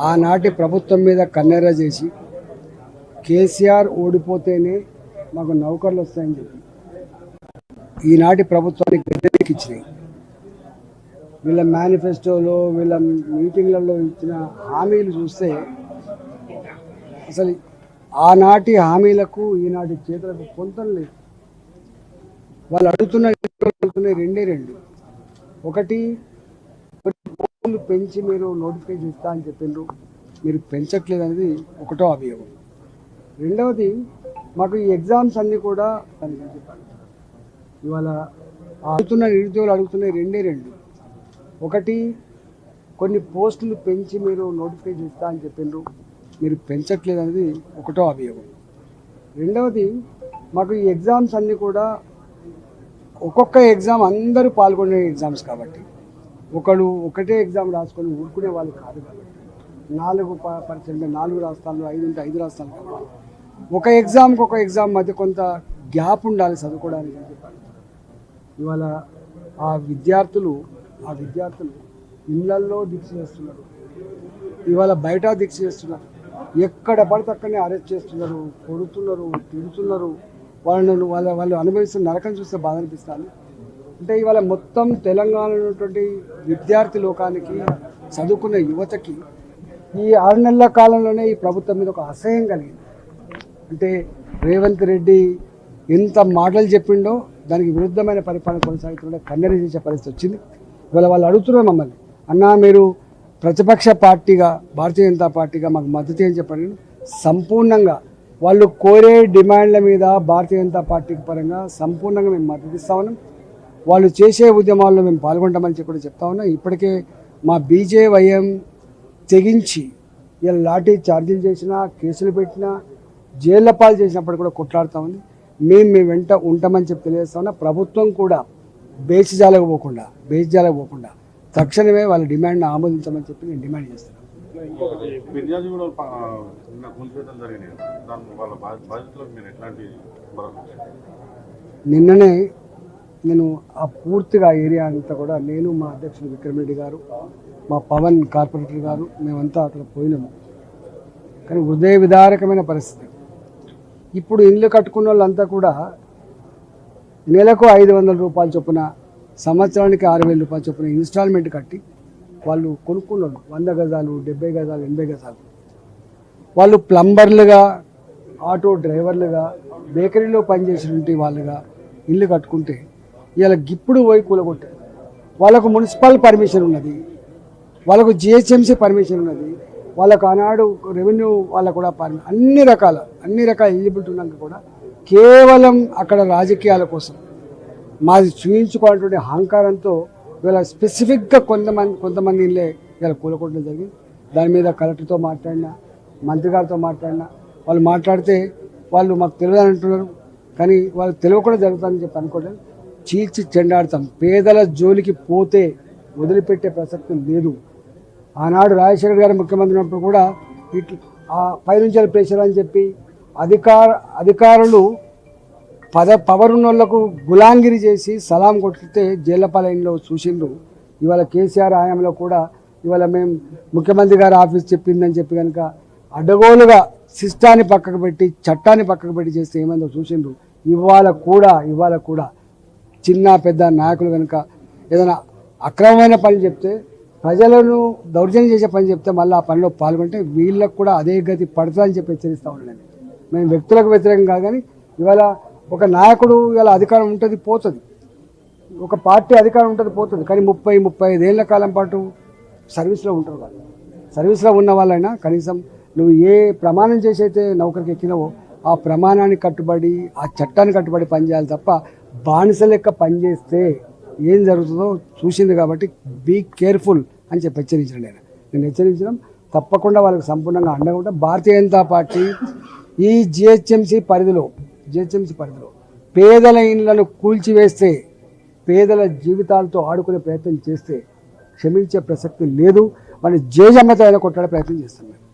ఆనాటి ప్రభుత్వం మీద కన్నెర్ర చేసి కేసీఆర్ ఓడిపోతేనే మాకు నౌకర్లు వస్తాయని చెప్పి ఈనాటి ప్రభుత్వానికి వ్యతిరేకించినాయి. వీళ్ళ మేనిఫెస్టోలో వీళ్ళ మీటింగ్లలో ఇచ్చిన హామీలు చూస్తే అసలు ఆనాటి హామీలకు ఈనాటి చేతులకు పొంతం లేదు. వాళ్ళు అడుగుతున్న రెండు ఒకటి భూములు పెంచి మీరు నోటిఫికేషన్ ఇస్తా అని చెప్పిండ్రు, మీరు పెంచట్లేదు అనేది ఒకటో అభియోగం. రెండవది మాకు ఈ ఎగ్జామ్స్ అన్నీ కూడా ఇవాళ నిరుద్యోగులు అడుగుతున్న రెండు ఒకటి కొన్ని పోస్టులు పెంచి మీరు నోటిఫికేషన్ ఇస్తా అని చెప్పిండ్రు, మీరు పెంచట్లేదు అనేది ఒకటో అభియోగం. రెండవది మాకు ఈ ఎగ్జామ్స్ అన్నీ కూడా ఒక్కొక్క ఎగ్జామ్ అందరూ పాల్గొనే ఎగ్జామ్స్ కాబట్టి ఒకటే ఎగ్జామ్ రాసుకొని ఊరుకునే వాళ్ళు కాదు కాబట్టి 4% 4 రాష్ట్రాలు 5 ఉంటే 5 రాష్ట్రాలు కాబట్టి ఒక ఎగ్జామ్ మధ్య కొంత గ్యాప్ ఉండాలి చదువుకోవడానికి అని చెప్పారు. ఇవాళ ఆ విద్యార్థులు ఇళ్లల్లో దీక్ష చేస్తున్నారు, ఇవాళ బయట దీక్ష చేస్తున్నారు, ఎక్కడ పడితే అక్కడనే అరెస్ట్ చేస్తున్నారు, కొడుతున్నారు, తిడుతున్నారు. వాళ్ళు అనుభవిస్తున్న నరకం చూస్తే బాధ అనిపిస్తుంది. అంటే ఇవాళ మొత్తం తెలంగాణలో ఉన్నటువంటి విద్యార్థి లోకానికి, చదువుకున్న యువతకి ఈ 6 నెలల కాలంలోనే ఈ ప్రభుత్వం మీద ఒక అసహ్యం కలిగింది. అంటే రేవంత్ రెడ్డి ఎంత మాటలు చెప్పిండో దానికి విరుద్ధమైన పరిపాలన కొనసాగుతుండే కన్నెర చేసే పరిస్థితి వచ్చింది. ఇవాళ వాళ్ళు అడుగుతున్నారు మమ్మల్ని, అన్నా మీరు ప్రతిపక్ష పార్టీగా భారతీయ జనతా పార్టీగా మాకు మద్దతు అని చెప్పండి. సంపూర్ణంగా వాళ్ళు కోరే డిమాండ్ల మీద భారతీయ జనతా పార్టీ పరంగా సంపూర్ణంగా మేము మద్దతు ఇస్తా ఉన్నాం. వాళ్ళు చేసే ఉద్యమాల్లో మేము పాల్గొంటామని చెప్పి కూడా చెప్తా ఉన్నాం. ఇప్పటికే మా బీజేవైఎం తెగించి ఇలా లాఠీ ఛార్జీలు చేసినా, కేసులు పెట్టినా, జైళ్ల పాలు చేసినప్పుడు కూడా కొట్లాడుతూ ఉంది. మేము వెంట ఉంటామని చెప్పి తెలియజేస్తా ఉన్నా. ప్రభుత్వం కూడా బేసిజాలకు పోకుండా తక్షణమే వాళ్ళ డిమాండ్ని ఆమోదించమని చెప్పి నేను డిమాండ్ చేస్తున్నాను. నిన్ననే నేను ఆ పూర్తిగా ఏరియా అంతా కూడా నేను, మా అధ్యక్షుడు విక్రమ్ రెడ్డి గారు, మా పవన్ కార్పొరేటర్ గారు మేమంతా అక్కడ పోయినాము. కానీ హృదయ విదారకమైన పరిస్థితి. ఇప్పుడు ఇల్లు కట్టుకున్న వాళ్ళంతా కూడా నెలకు 500 రూపాయల చొప్పున, సంవత్సరానికి 6,000 రూపాయల చొప్పున ఇన్స్టాల్మెంట్ కట్టి వాళ్ళు కొనుక్కున్నారు. 100 గజాలు, 70 గజాలు, 80 గజాలు. వాళ్ళు ప్లంబర్లుగా, ఆటో డ్రైవర్లుగా, బేకరీలో పనిచేసినటువంటి వాళ్ళుగా ఇల్లు కట్టుకుంటే ఇలా గిప్పుడు పోయి కూలగొట్టారు. వాళ్ళకు మున్సిపల్ పర్మిషన్ ఉన్నది, వాళ్ళకు జిహెచ్ఎంసీ పర్మిషన్ ఉన్నది, వాళ్ళకు ఆనాడు రెవెన్యూ వాళ్ళకు కూడా అన్ని రకాల ఎలిజిబిలిటీ ఉన్నాక కూడా కేవలం అక్కడ రాజకీయాల కోసం మాది చూయించుకోవాలన్నటువంటి అహంకారంతో ఇవాళ స్పెసిఫిక్గా కొంతమంది ఇల్లే ఇలా కూలగొట్టడం జరిగింది. దాని మీద కలెక్టర్తో మాట్లాడినా, మంత్రి గారితో మాట్లాడినా, వాళ్ళు మాట్లాడితే వాళ్ళు మాకు తెలియదని అంటున్నారు. కానీ వాళ్ళు తెలియకుండా జరుగుతుందని చెప్పి అనుకోవడం చీల్చి చెండాడతాం. పేదల జోలికి పోతే వదిలిపెట్టే ప్రసక్తి లేదు. ఆనాడు రాజశేఖర్ గారు ముఖ్యమంత్రి ఉన్నప్పుడు కూడా ఆ పైనుంచి ప్రెషర్ అని చెప్పి అధికారులు పవర్ ఉన్న వాళ్ళకు గులాంగిరి చేసి సలాం కొట్టితే జైళ్లపాలయంలో చూసిండ్రు. ఇవాళ కేసీఆర్ హయాంలో కూడా ఇవాళ మేము ముఖ్యమంత్రి గారి ఆఫీస్ చెప్పిందని చెప్పి కనుక అడ్డగోలుగా సిస్టాన్ని పక్కకు పెట్టి, చట్టాన్ని పక్కకు పెట్టి చేస్తే ఏమైందో చూసిండ్రు. ఇవాళ కూడా చిన్న పెద్ద నాయకులు కనుక ఏదైనా అక్రమమైన పని చెప్తే, ప్రజలను దౌర్జన్యం చేసే పని చెప్తే మళ్ళీ ఆ పనిలో పాల్గొంటే వీళ్ళకు కూడా అదే గతి పడుతుందని చెప్పి హెచ్చరిస్తూ ఉన్నాను. మేము వ్యక్తులకు వ్యతిరేకం కాదు, కానీ ఇవాళ ఒక నాయకుడు ఇవాళ అధికారం ఉంటుంది పోతుంది, ఒక పార్టీ అధికారం ఉంటుంది పోతుంది, కానీ 30-35 ఏళ్ల కాలం పాటు సర్వీస్లో ఉంటారు. వాళ్ళు సర్వీస్లో ఉన్న వాళ్ళైనా కనీసం నువ్వు ఏ ప్రమాణం చేసి అయితే నౌకరికి ఎక్కినావో ఆ ప్రమాణానికి కట్టుబడి, ఆ చట్టానికి కట్టుబడి పనిచేయాలి తప్ప బానిస లెక్క పనిచేస్తే ఏం జరుగుతుందో చూసింది. కాబట్టి బీ కేర్ఫుల్ అని చెప్పి హెచ్చరించాను. నేను హెచ్చరించడం తప్పకుండా వాళ్ళకి సంపూర్ణంగా అండగా ఉంటాం. భారతీయ జనతా పార్టీ ఈ జిహెచ్ఎంసీ పరిధిలో పేదల ఇళ్లను కూల్చివేస్తే, పేదల జీవితాలతో ఆడుకునే ప్రయత్నం చేస్తే క్షమించే ప్రసక్తి లేదు. వాళ్ళని జేజమ్మతో అయినా కొట్టాడే ప్రయత్నం చేస్తున్నాం.